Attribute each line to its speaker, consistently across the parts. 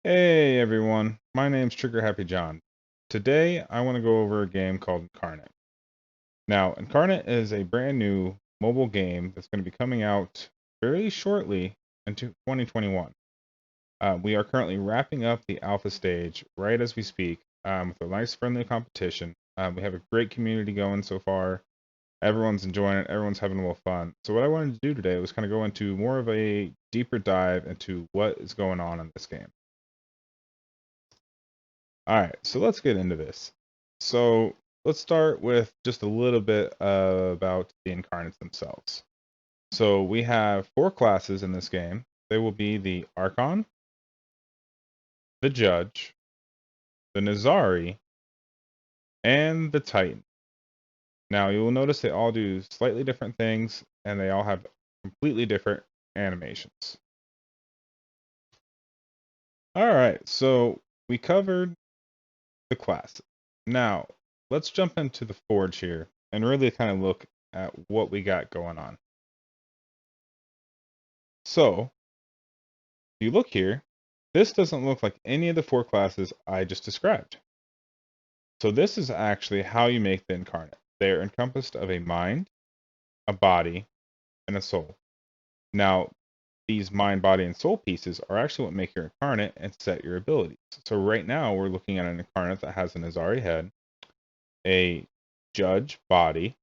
Speaker 1: Hey everyone, my name's Trigger Happy John. Today I want to go over a game called Incarnate. Now, Incarnate is a brand new mobile game that's going to be coming out very shortly into 2021. We are currently wrapping up the alpha stage right as we speak with a nice friendly competition. We have a great community going so far. Everyone's enjoying it, everyone's having a little fun. So what I wanted to do today was kind of go into more of a deeper dive into what is going on in this game. All right, so let's get into this. So let's start with just a little bit about the incarnates themselves. So we have four classes in this game. They will be the Archon, the Judge, the Nazari, and the Titan. Now you will notice they all do slightly different things and they all have completely different animations. All right, so we covered the classes. Now let's jump into the Forge here and really kind of look at what we got going on. So, if you look here, this doesn't look like any of the four classes I just described. So this is actually how you make the incarnate. They are encompassed of a mind, a body, and a soul. Now, these mind, body, and soul pieces are actually what make your incarnate and set your abilities. So right now, we're looking at an incarnate that has an Azari head, a judge body,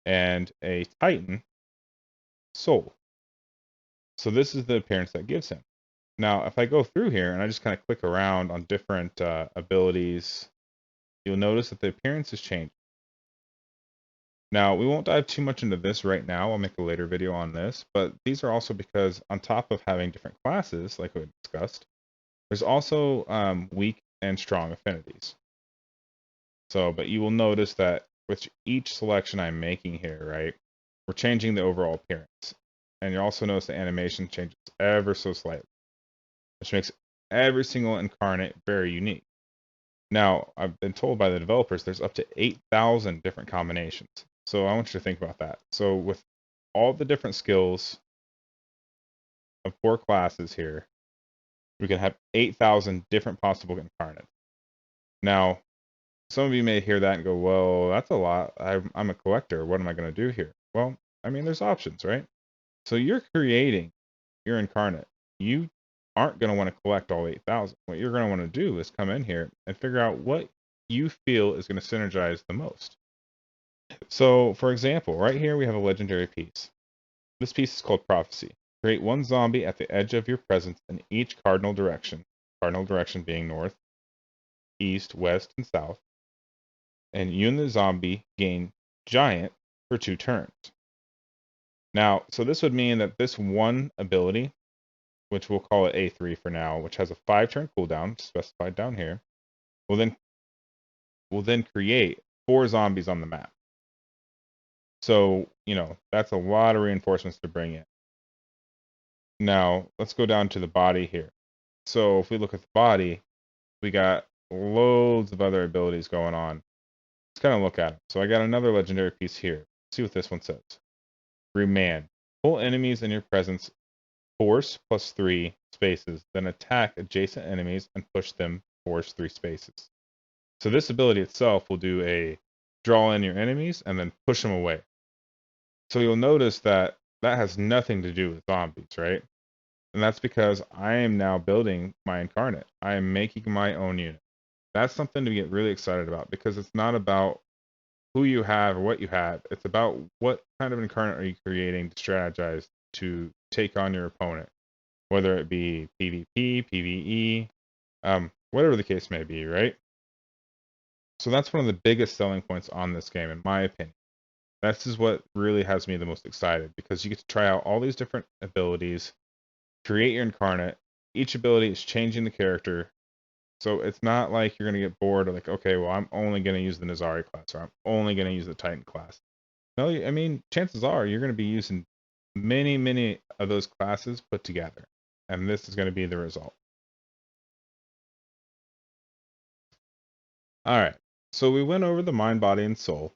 Speaker 1: and a titan soul. So this is the appearance that gives him. Now, if I go through here and I just kind of click around on different abilities, you'll notice that the appearance is changing. Now, we won't dive too much into this right now. I'll make a later video on this, but these are also because on top of having different classes, like we discussed, there's also weak and strong affinities. So, but you will notice that with each selection I'm making here, right, we're changing the overall appearance. And you also notice the animation changes ever so slightly, which makes every single incarnate very unique. Now, I've been told by the developers there's up to 8,000 different combinations. So I want you to think about that. So with all the different skills of four classes here, we can have 8,000 different possible incarnates. Now, some of you may hear that and go, well, that's a lot. I'm a collector. What am I going to do here? Well, I mean, there's options, right? So you're creating your incarnate. You aren't going to want to collect all 8,000. What you're going to want to do is come in here and figure out what you feel is going to synergize the most. So, for example, right here we have a legendary piece. This piece is called Prophecy. Create one zombie at the edge of your presence in each cardinal direction being north, east, west, and south. And you and the zombie gain Giant for 2 turns. Now, so this would mean that this one ability, which we'll call it A3 for now, which has a 5-turn cooldown specified down here, will then create 4 zombies on the map. So, that's a lot of reinforcements to bring in. Now, let's go down to the body here. So, if we look at the body, we got loads of other abilities going on. Let's kind of look at them. So, I got another legendary piece here. Let's see what this one says. Remand. Pull enemies in your presence, force plus 3 spaces, then attack adjacent enemies and push them force 3 spaces. So, this ability itself will do a draw in your enemies and then push them away. So you'll notice that that has nothing to do with zombies, right? And that's because I am now building my incarnate. I am making my own unit. That's something to get really excited about because it's not about who you have or what you have. It's about what kind of incarnate are you creating to strategize to take on your opponent, whether it be PvP, PvE, whatever the case may be, right? So that's one of the biggest selling points on this game, in my opinion. This is what really has me the most excited because you get to try out all these different abilities, create your incarnate. Each ability is changing the character. So it's not like you're going to get bored of like, okay, well, I'm only going to use the Nazari class or I'm only going to use the Titan class. No, I mean, chances are you're going to be using many, many of those classes put together. And this is going to be the result. All right. So we went over the mind, body, and soul.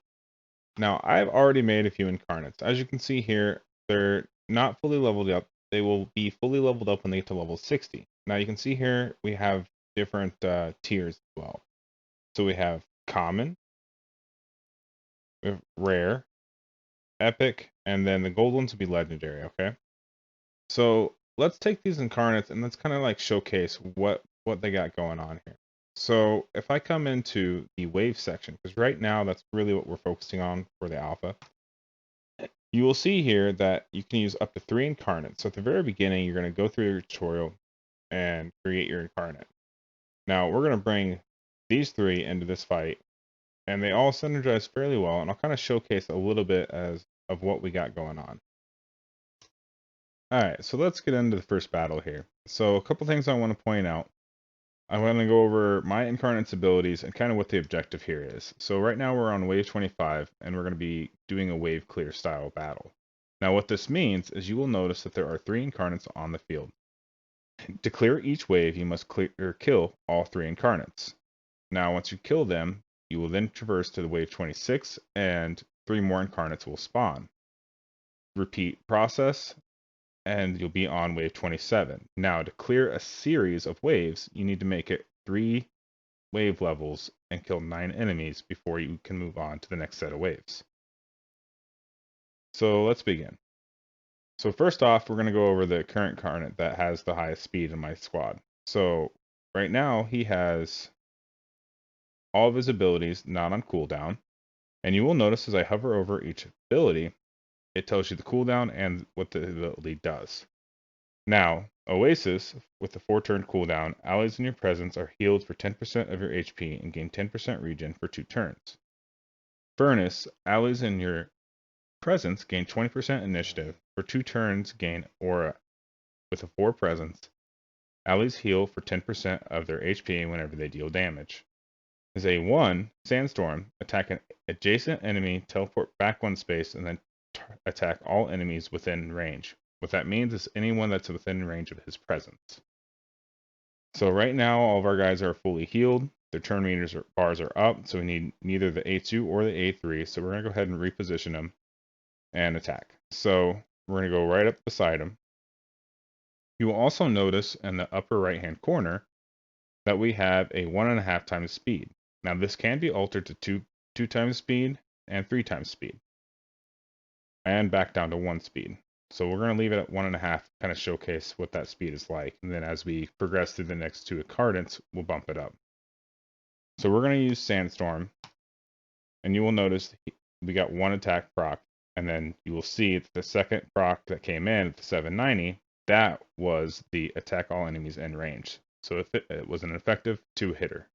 Speaker 1: Now, I've already made a few incarnates. As you can see here, they're not fully leveled up they will be fully leveled up when they get to level 60. Now you can see here we have different tiers as well. So we have common, we have rare, epic, and then the gold ones will be legendary, okay? So let's take these incarnates and let's kind of like showcase what they got going on here. So if I come into the wave section, because right now that's really what we're focusing on for the alpha, you will see here that you can use up to 3 incarnates. So at the very beginning, you're going to go through your tutorial and create your incarnate. Now we're going to bring these 3 into this fight, and they all synergize fairly well, and I'll kind of showcase a little bit of what we got going on. Alright, so let's get into the first battle here. So a couple things I want to point out. I want to go over my incarnate's abilities and kind of what the objective here is. So right now we're on wave 25, and we're going to be doing a wave clear style battle. Now what this means is you will notice that there are 3 incarnates on the field. To clear each wave, you must kill all 3 incarnates. Now once you kill them, you will then traverse to the wave 26, and 3 more incarnates will spawn. Repeat process, and you'll be on wave 27. Now, to clear a series of waves, you need to make it 3 wave levels and kill 9 enemies before you can move on to the next set of waves. So let's begin. So first off, we're going to go over the current incarnate that has the highest speed in my squad. So right now, he has all of his abilities not on cooldown. And you will notice as I hover over each ability, it tells you the cooldown and what the ability does. Now, Oasis, with the 4-turn cooldown, allies in your presence are healed for 10% of your HP and gain 10% regen for 2 turns. Furnace, allies in your presence gain 20% initiative for 2 turns, gain aura. With a 4 presence, allies heal for 10% of their HP whenever they deal damage. As a 1, Sandstorm, attack an adjacent enemy, teleport back 1 space, and then attack all enemies within range. What that means is anyone that's within range of his presence. So right now, all of our guys are fully healed. Their turn meters bars are up, so we need neither the A2 or the A3. So we're going to go ahead and reposition them and attack. So we're going to go right up beside them. You will also notice in the upper right-hand corner that we have a 1.5 times speed. Now this can be altered to 2 times speed and 3 times speed, and back down to 1 speed. So we're going to leave it at 1.5, kind of showcase what that speed is like. And then as we progress through the next 2 incarnates, we'll bump it up. So we're going to use Sandstorm. And you will notice we got 1 attack proc. And then you will see that the second proc that came in at the 790, that was the attack all enemies in range. So it was an effective 2-hitter.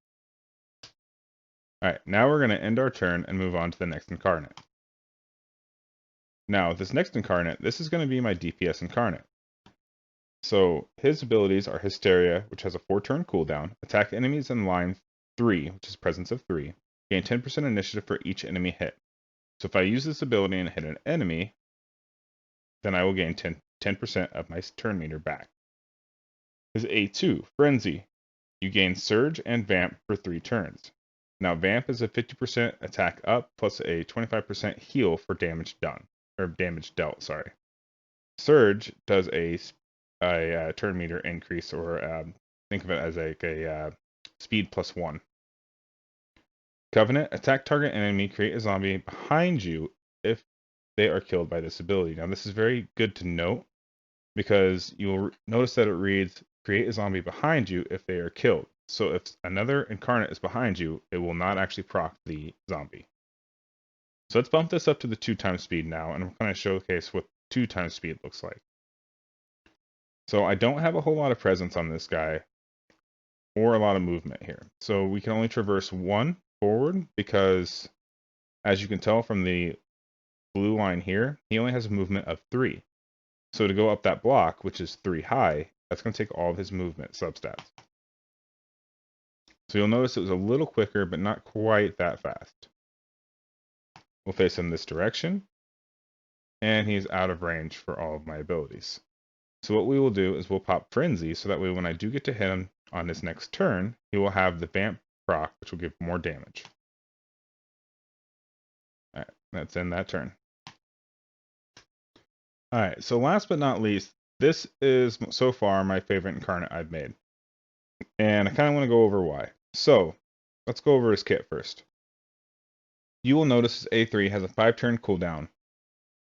Speaker 1: Alright, now we're going to end our turn and move on to the next incarnate. Now, this next incarnate, this is going to be my DPS incarnate. So his abilities are Hysteria, which has a 4-turn cooldown, attack enemies in line 3, which is presence of 3, gain 10% initiative for each enemy hit. So if I use this ability and hit an enemy, then I will gain 10% of my turn meter back. His A2, Frenzy, you gain Surge and Vamp for 3 turns. Now Vamp is a 50% attack up plus a 25% heal for damage done. Or damage dealt, sorry. Surge does a turn meter increase, or think of it as a speed plus 1. Covenant, attack target enemy, create a zombie behind you if they are killed by this ability. Now this is very good to note because you'll notice that it reads, create a zombie behind you if they are killed. So if another incarnate is behind you, it will not actually proc the zombie. So let's bump this up to the 2 times speed now, and I'm going to showcase what 2 times speed looks like. So I don't have a whole lot of presence on this guy, or a lot of movement here. So we can only traverse 1 forward because, as you can tell from the blue line here, he only has a movement of 3. So to go up that block, which is 3 high, that's going to take all of his movement substats. So you'll notice it was a little quicker, but not quite that fast. We'll face him this direction, and he's out of range for all of my abilities. So what we will do is we'll pop Frenzy, so that way when I do get to hit him on his next turn, he will have the Vamp proc, which will give more damage. Alright, that's in that turn. Alright, so last but not least, This is so far my favorite Incarnate I've made. And I kind of want to go over why. So, let's go over his kit first. You will notice his A3 has a 5-turn cooldown.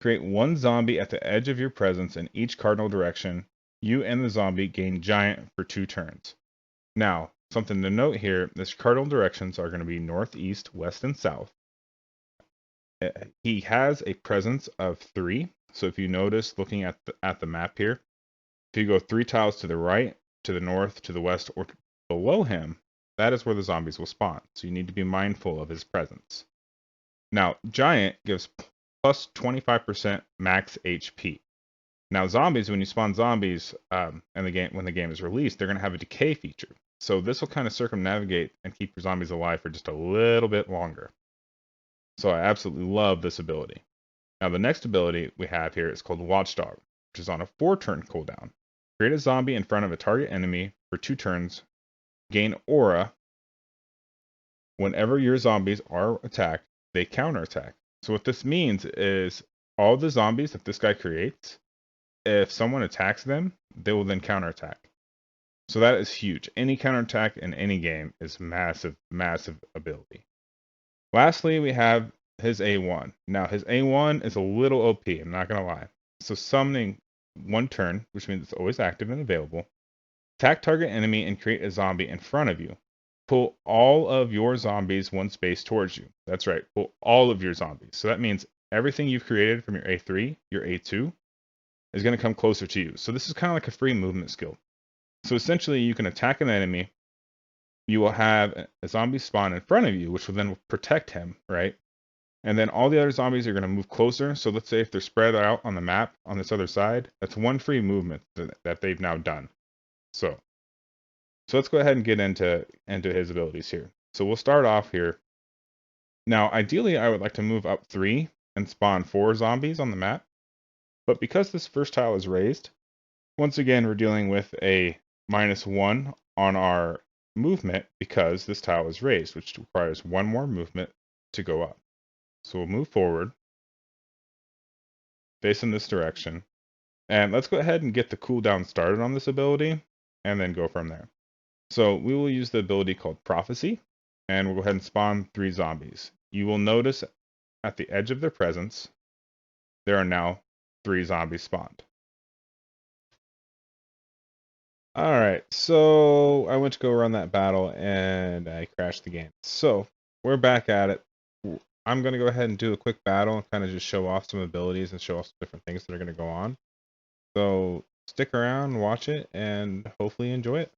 Speaker 1: Create one zombie at the edge of your presence in each cardinal direction. You and the zombie gain giant for 2 turns. Now, something to note here, this cardinal directions are going to be northeast, west, and south. He has a presence of 3. So if you notice looking at the map here, if you go 3 tiles to the right, to the north, to the west, or below him, that is where the zombies will spawn. So you need to be mindful of his presence. Now, Giant gives plus 25% max HP. Now, zombies, when you spawn zombies when the game is released, they're going to have a decay feature. So this will kind of circumnavigate and keep your zombies alive for just a little bit longer. So I absolutely love this ability. Now, the next ability we have here is called Watchdog, which is on a 4-turn cooldown. Create a zombie in front of a target enemy for 2 turns. Gain aura. Whenever your zombies are attacked, they counterattack. So what this means is all the zombies that this guy creates, if someone attacks them, they will then counterattack. So that is huge. Any counterattack in any game is massive, massive ability. Lastly, we have his A1. Now, his A1 is a little OP, I'm not going to lie. So summoning 1 turn, which means it's always active and available. Attack target enemy and create a zombie in front of you. Pull all of your zombies 1 space towards you. That's right, pull all of your zombies. So that means everything you've created from your A3, your A2, is going to come closer to you. So this is kind of like a free movement skill. So essentially, you can attack an enemy. You will have a zombie spawn in front of you, which will then protect him, right? And then all the other zombies are going to move closer. So let's say if they're spread out on the map on this other side, that's 1 free movement that they've now done. So let's go ahead and get into his abilities here. So we'll start off here. Now, ideally, I would like to move up 3 and spawn 4 zombies on the map. But because this first tile is raised, once again, we're dealing with a -1 on our movement because this tile is raised, which requires 1 more movement to go up. So we'll move forward, face in this direction. And let's go ahead and get the cooldown started on this ability, and then go from there. So we will use the ability called Prophecy, and we'll go ahead and spawn 3 zombies. You will notice at the edge of their presence, there are now 3 zombies spawned. Alright, so I went to go run that battle, and I crashed the game. So, we're back at it. I'm going to go ahead and do a quick battle and kind of just show off some abilities and show off some different things that are going to go on. So, stick around, watch it, and hopefully enjoy it.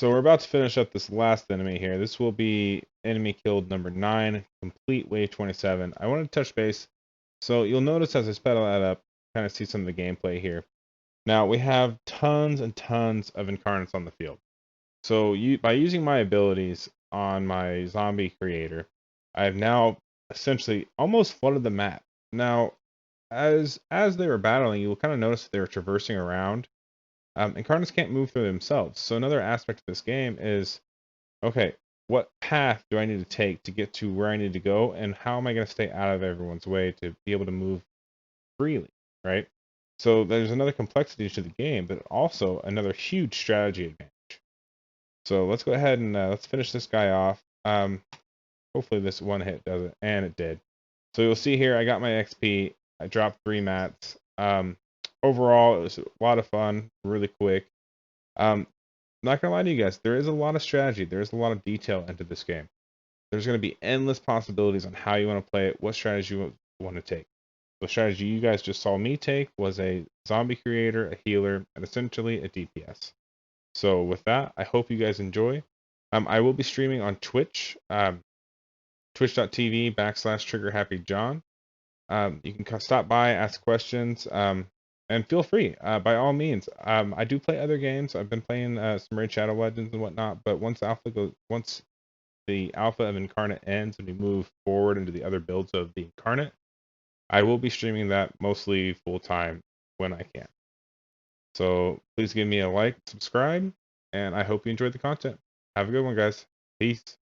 Speaker 1: So we're about to finish up this last enemy here. This will be enemy killed number 9, complete wave 27. I want to touch base. So you'll notice as I sped that up, kind of see some of the gameplay here. Now we have tons and tons of incarnates on the field. So by using my abilities on my zombie creator, I have now essentially almost flooded the map. Now, as they were battling, you'll kind of notice that they were traversing around. Incarnates can't move through themselves. So another aspect of this game is, okay, what path do I need to take to get to where I need to go, and how am I going to stay out of everyone's way to be able to move freely, right? So there's another complexity to the game, but also another huge strategy advantage. So let's go ahead and let's finish this guy off. Hopefully this one hit does it, and it did. So you'll see here I got my XP. I dropped 3 mats. Overall, it was a lot of fun, really quick. Not gonna lie to you guys, there is a lot of strategy. There is a lot of detail into this game. There's going to be endless possibilities on how you want to play it, what strategy you want to take. The strategy you guys just saw me take was a zombie creator, a healer, and essentially a DPS. So with that, I hope you guys enjoy. I will be streaming on Twitch, twitch.tv/triggerhappyjohn. You can stop by, ask questions, and feel free, by all means. I do play other games. I've been playing some Raid Shadow Legends and whatnot, but once the alpha of Incarnate ends and we move forward into the other builds of the Incarnate, I will be streaming that mostly full time when I can. So please give me a like, subscribe, and I hope you enjoyed the content. Have a good one, guys. Peace.